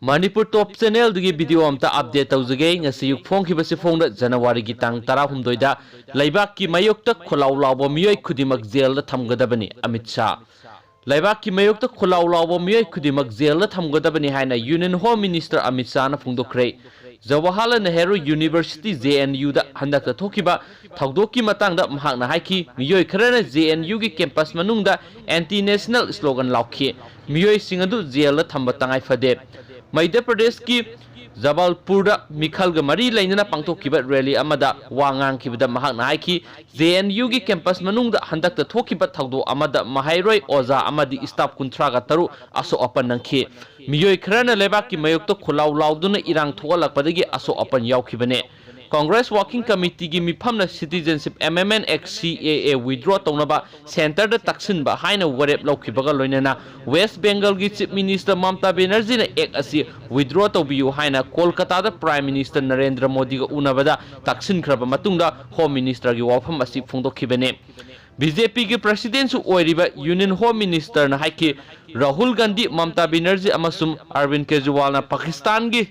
Manipur top channel दुगी video अमता update तौजगे ngasi yuk phong khibasi phong da January gi tang 13 da laibak ki mayok ta kholaw lawbo miyoi khudimak jail da thamgadabani Amit Shah laibak ki mayok ta kholaw lawbo miyoi khudimak jail da thamgadabani haina Union Home Minister Amit Shah na phongdokre Jawaharlal Nehru University JNU da handak ta thokiba thawdok ki matang da mahak na haiki miyoi kharana JNU gi campus manung da anti national slogan laukhi miyoi singadu jail da thamba tangai fade Madhya Pradesh की जबलपुर मिखल मरी लेना पांथोखिबा rally अमदा वांगांखिबदा महाकना हाइखि JNU की campus मनुंग हंदक थोखिबा थौदो अमदा महाइरोय ओजा अमदी staff 30 तरु असो अपन नंखि मियोय खरना लेबाक की मयोक्त खुलाव लावदुना इरांग थोगलकपदगी असो अपन यावखिबने Congress Working Committee की मिफमना Citizenship Amendment Act CAA withdraw तौनबा सेंटर द तक्सिनबा हाइना वरेप लौखिबगा लोइनना West Bengal की Chief Minister Mamata Banerjee ना एक असि withdraw तौबियु हाइना कोलकाता द Prime Minister Narendra Modi गा उनबदा तक्सिन खरबा मतुंगदा Home Minister की वाफम असि फोंदोखिबने BJP की प्रेसिडेंट सु ओइरिबा Union Home Minister ना हाइकि Rahul Gandhi Mamata Banerjee अमसुम Arvind Kejriwal ना पाकिस्तान की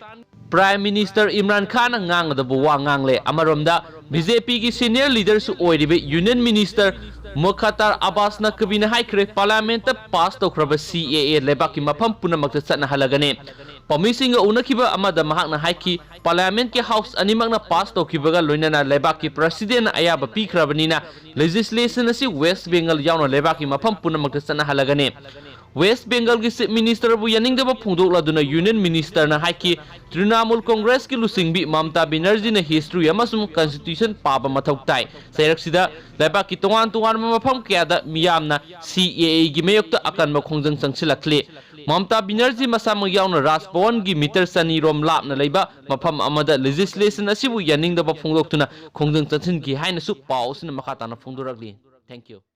Prime Minister Imran Khan ngang da buwa ngang le amaromda BJP ki senior leaders oiribe Union Minister Mukhtar Abbas na kabina haikre parliament ta pass tokraba CAA lebaki mafam punamak chatna halagane pamising unakiba amada mahak na haiki parliament ke house animak na pass tokhibaga loinana lebaki president ayaba pikhrabani na legislation asi West Bengal yauna lebaki mafam punamak chatna halagane West Bengal की Chief Minister bu yaning deba phungdok laduna Union Minister na haiki Trinamool Congress की लुसिंगबी Mamata Banerjee na history amasum constitution paba mathau tai sairak laiba की तोंगान मफम कयादा मियामना CAA की मयोक्ता अकन मखोंजंग संगसिलखले Mamata Banerjee masam yauna Rajbhavan की metre Sunny रोम लापना लैबा मफम अमदा legislation asibu yaning deba phungdoktuna khongjang chansin की हाइनसु पाउसन मखाताना phungdoragli Thank you